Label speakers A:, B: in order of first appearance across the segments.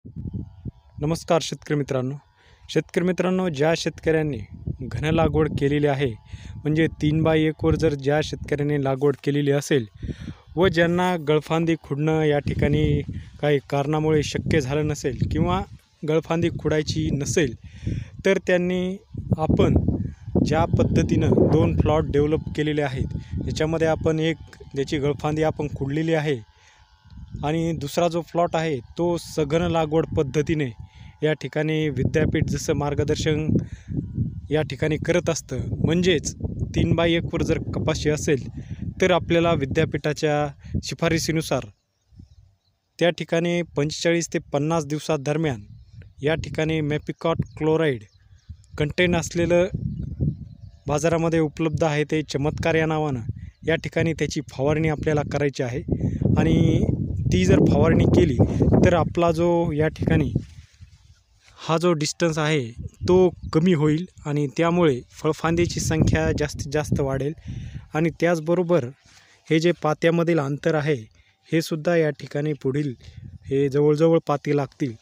A: नमस्कार शेतकरी मित्रांनो, ज्या शेतकऱ्यांनी घन लागवड केलेली आहे, म्हणजे 3x1 वर जर ज्या शेतकऱ्यांनी लागवड केलेली असेल व ज्यांना गळफांदी खुडणं या ठिकाणी काही कारणामुळे शक्य झालं नसेल किंवा गळफांदी खुडायची नसेल, तर त्यांनी आपण ज्या पद्धतीनं 2 प्लॉट डेव्हलप केलेले आहेत, याच्यामध्ये आपण एक ज्याची गळफांदी आपण खुडलेली आहे आणि दुसरा जो प्लॉट आहे तो सघन लागवड पद्धतीने या ठिकाणी विद्यापीठ जसं मार्गदर्शन या ठिकाणी करत असतं, म्हणजेच 3x1 वर जर कपाशी असेल तर आपल्याला विद्यापीठाच्या शिफारसीनुसार त्या ठिकाणी 45 ते 50 दिवसादरम्यान या ठिकाणी मॅपिकॉट क्लोराईड कंटेन असलेलं बाजारामध्ये उपलब्ध आहे ते चमत्कार या नावानं या ठिकाणी त्याची फवारणी आपल्याला करायची आहे। आणि ती जर फवारणी केली तर आपला जो या ठिकाणी हा जो डिस्टन्स आहे तो कमी होईल आणि त्यामुळे फळफांदीची संख्या जास्तीत जास्त वाढेल आणि त्याचबरोबर हे जे पात्यामधील अंतर आहे हे सुद्धा या ठिकाणी पुढील हे जवळजवळ पाती लागतील।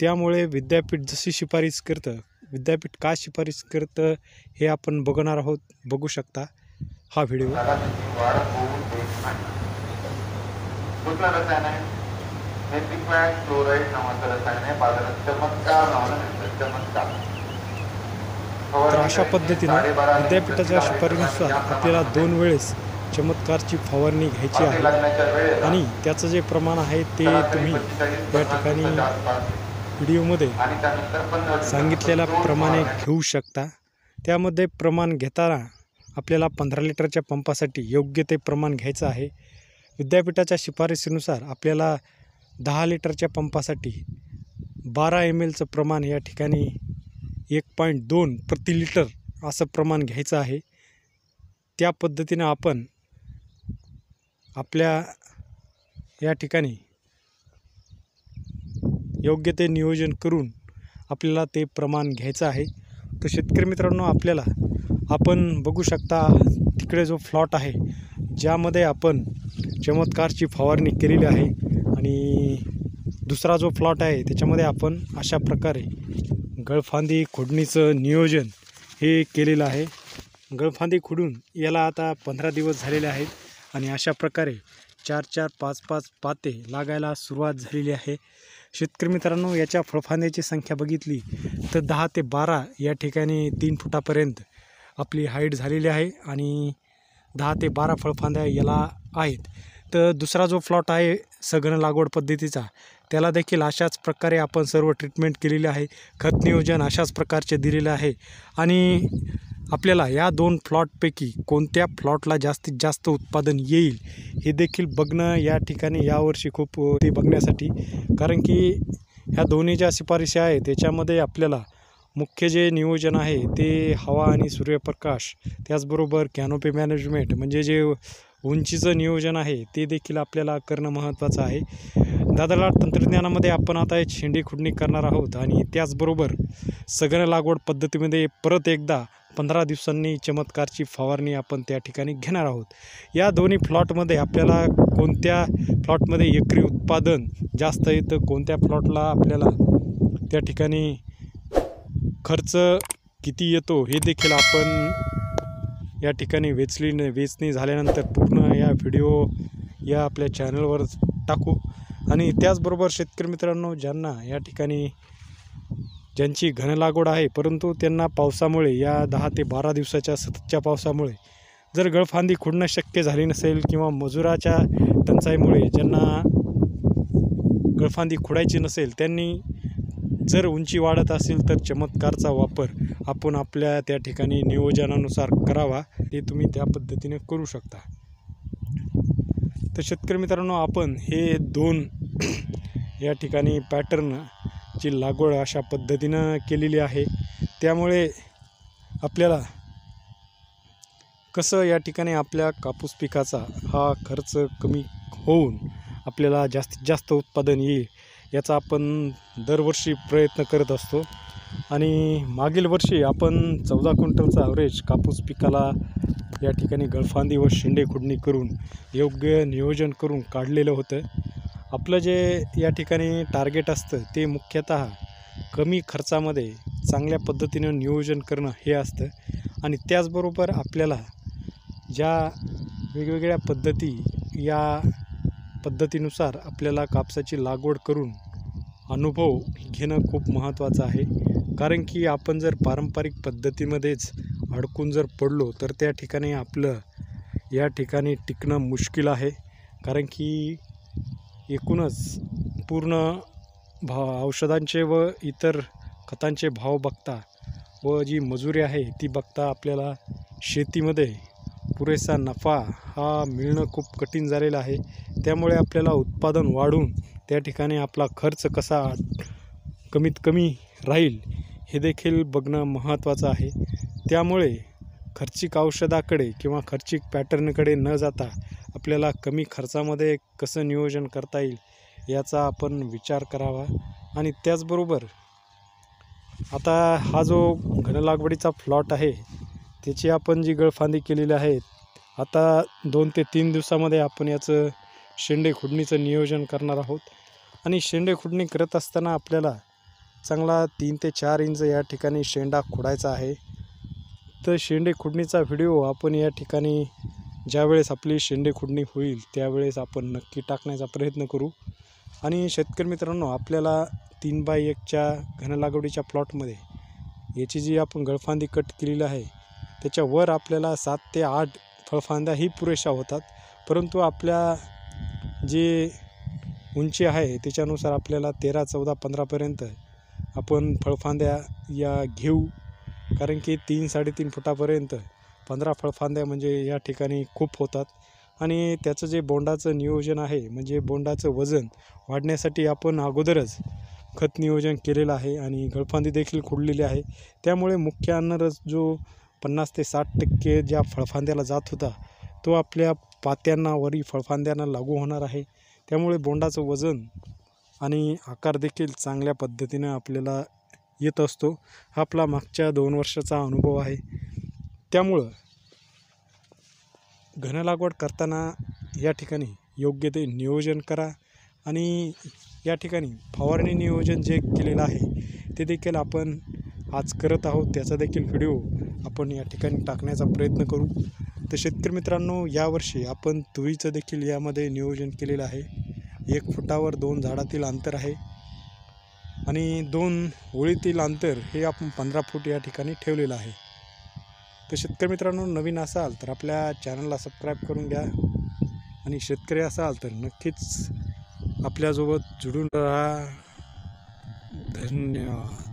A: त्यामुळे विद्यापीठ जशी शिफारस करतं, विद्यापीठ काय शिफारस करतं हे आपण बघणार आहोत। बघू शकता हा व्हिडिओ।
B: क्लोराईड नावाचं रसायन आहे, बाजारात चमत्कार नावानं मिळतं, चमत्कार।
A: तर अशा पद्धतीने विद्यापीठाच्या शिफारसीनुसार आपल्याला 2 वेळेस चमत्कारची फवारणी घ्यायची आहे आणि त्याचं जे प्रमाण आहे ते तुम्ही या ठिकाणी व्हिडिओमध्ये सांगितलेल्या प्रमाणे घेऊ शकता। त्यामध्ये प्रमाण घेताना आपल्याला 15 लिटरच्या पंपासाठी योग्य ते प्रमाण घ्यायचं आहे। विद्यापीठाच्या शिफारसीनुसार आपल्याला 10 लिटरच्या पंपासाठी 12 ml प्रमाण या ठिकाणी 1.2 प्रति लिटर असं प्रमाण घ्यायचं आहे। त्या पद्धतीनं आपण आपल्या या ठिकाणी योग्य ते नियोजन करून आपल्याला ते प्रमाण घ्यायचं आहे। तर शेतकरी मित्रांनो, आपल्याला आपण बघू शकता तिकडे जो प्लॉट आहे ज्यामध्ये आपण चमत्कारची फवारणी केलेली आहे आणि दुसरा जो प्लॉट आहे त्याच्यामध्ये आपण अशा प्रकारे गळफांदी खोडणीचं नियोजन हे केलेलं आहे। गळफांदी खुडून याला आता 15 दिवस झालेले आहेत आणि अशा प्रकारे 4-4, 5-5 पाते लागायला सुरुवात झालेली आहे। शेतकरी मित्रांनो, याच्या फळफांद्याची संख्या बघितली तर 10 ते 12 या ठिकाणी 3 फुटापर्यंत आपली हाईट झालेली आहे आणि 10 ते 12 फळफांद्या याला आहेत। तर दुसरा जो प्लॉट आहे सघन लागवड पद्धतीचा, त्याला देखील अशाच प्रकारे आपण सर्व ट्रीटमेंट केलेली आहे, खत नियोजन अशाच प्रकारचे दिलेलं आहे आणि आपल्याला या 2 प्लॉटपैकी कोणत्या प्लॉटला जास्तीत जास्त उत्पादन येईल हे देखील बघणं या ठिकाणी यावर्षी खूप ते बघण्यासाठी, कारण की ह्या दोन्ही ज्या शिफारशी आहे त्याच्यामध्ये आपल्याला मुख्य जे नियोजन आहे ते हवा आणि सूर्यप्रकाश, त्याचबरोबर कॅनोपी मॅनेजमेंट म्हणजे जे उंचीचं नियोजन आहे ते देखील आपल्याला करणं महत्त्वाचं आहे। दादरलाट तंत्रज्ञानामध्ये आपण आता एक शेंडी खुडणी करणार आहोत आणि त्याचबरोबर सघन लागवड पद्धतीमध्ये परत एकदा 15 दिवसांनी चमत्कारची फवारणी आपण त्या ठिकाणी घेणार आहोत। या दोन्ही प्लॉटमध्ये आपल्याला कोणत्या प्लॉटमध्ये एकरी उत्पादन जास्त येतं, कोणत्या प्लॉटला आपल्याला त्या ठिकाणी खर्च किती येतो हे देखील आपण या ठिकाणी वेचणी झाल्यानंतर पूर्ण या व्हिडिओ या आपल्या चॅनलवर टाकू। आणि त्याचबरोबर शेतकरी मित्रांनो, ज्यांना या ठिकाणी ज्यांची घन लागवड आहे परंतु त्यांना पावसामुळे या 10 ते 12 दिवसाच्या सततच्या पावसामुळे जर गळफांदी खुडणं शक्य झाली नसेल किंवा मजुराच्या टंचाईमुळे ज्यांना गळफांदी खुडायची नसेल, त्यांनी जर उंची वाढत असेल तर चमत्कारचा वापर आपण आपल्या त्या ठिकाणी नियोजनानुसार करावा। ते तुम्ही त्या पद्धतीने करू शकता। तर शेतकरी मित्रांनो, आपण हे 2 या ठिकाणी पॅटर्नची लागवड अशा पद्धतीनं केलेली आहे। त्यामुळे आपल्याला कसं या ठिकाणी आपल्या कापूस पिकाचा हा खर्च कमी होऊन आपल्याला जास्तीत जास्त उत्पादन येईल याचा आपण दरवर्षी प्रयत्न करत असतो आणि मागील वर्षी आपण 14 क्विंटलचा ॲव्हरेज कापूस पिकाला या ठिकाणी गळफांदी व शेंडे खुडणी करून योग्य नियोजन करून काढलेलं होतं आपलं जे या ठिकाणी टार्गेट असतं ते मुख्यतः कमी खर्चामध्ये चांगल्या पद्धतीनं नियोजन करणं हे असतं. आणि त्याचबरोबर आपल्याला ज्या वेगवेगळ्या पद्धती या पद्धतीनुसार आपल्याला कापसाची लागवड करून अनुभव घेणं खूप महत्त्वाचं आहे. कारण की आपण जर पारंपरिक पद्धतीमध्येच अडकून जर पडलो तर त्या ठिकाणी आपलं या ठिकाणी टिकणं मुश्किल आहे. कारण की एकूणच पूर्ण औषधांचे व इतर खतांचे भाव बघता व जी मजुरी आहे ती बघता आपल्याला शेतीमध्ये पुरेसा नफा हा मिळणं खूप कठीण झालेलं आहे. त्यामुळे आपल्याला उत्पादन वाढवून त्या ठिकाणी आपला खर्च कसा कमीत कमी राहील हे देखील बघणं महत्त्वाचं आहे. त्यामुळे खर्चिक औषधाकडे किंवा खर्चिक पॅटर्नकडे न जाता आपल्याला कमी खर्चामध्ये कसं नियोजन करता येईल याचा आपण विचार करावा. आणि त्याचबरोबर आता हा जो घनलागवडीचा प्लॉट आहे त्याची आपण जी गळफांदी केलेली आहे, आता 2 ते 3 दिवसामध्ये आपण याचं शेंडे खुडणीचं नियोजन करणार आहोत. आणि शेंडे खुडणी करत असताना आपल्याला चांगला 3 ते 4 इंच या ठिकाणी शेंडा खुडायचा आहे. तर शेंडे खुडणीचा व्हिडिओ आपण या ठिकाणी ज्यावेळेस आपली शेंडे खुडणी होईल त्यावेळेस आपण नक्की टाकण्याचा प्रयत्न करू. आणि शेतकरी मित्रांनो, आपल्याला 3x1च्या घनलागवडीच्या प्लॉटमध्ये याची जी आपण गळफांदी कट केलेली आहे त्याच्यावर आपल्याला 7 ते 8 फळफांद्याही पुरेशा होतात. परंतु आपल्या जे उंची आहे त्याच्यानुसार आपल्याला 13, 14, 15पर्यंत आपण फळफांद्या या घेऊ. कारण की 3-3.5 फुटापर्यंत 15 फळफांद्या म्हणजे या ठिकाणी खूप होतात. आणि त्याचं जे बोंडाचं नियोजन आहे म्हणजे बोंडाचं वजन वाढण्यासाठी आपण अगोदरच खत नियोजन केलेलं आहे आणि गळफांदी देखील खुडलेली आहे. त्यामुळे मुख्य अन्नरस जो 50 ते 60% ज्या फळफांद्याला जात होता तो आपल्या पात्यांना वरी फळफांद्यांना लागू होणार आहे. त्यामुळे बोंडाचं वजन आणि आकार देखील चांगल्या पद्धतीनं आपल्याला येत असतो. हा आपला मागच्या 2 वर्षाचा अनुभव आहे. त्यामुळं घनलागवड करताना या ठिकाणी योग्य ते नियोजन करा. आणि या ठिकाणी फवारणी नियोजन जे केलेलं आहे ते देखील आपण आज करत आहोत. त्याचा देखील व्हिडिओ आपण या ठिकाणी टाकण्याचा प्रयत्न करू. तर शेतकरी मित्रांनो, यावर्षी आपण तुरीचं देखील यामध्ये नियोजन केलेलं आहे. 1 फुटावर 2 झाडातील अंतर आहे आणि 2 ओळीतील अंतर हे आपण 15 फूट या ठिकाणी ठेवलेलं आहे. तर शेतकरी मित्रांनो, नवीन असाल तर आपल्या चॅनलला सबस्क्राईब करून घ्या आणि शेतकरी असाल तर नक्कीच आपल्यासोबत जुडून राहा. धन्यवाद.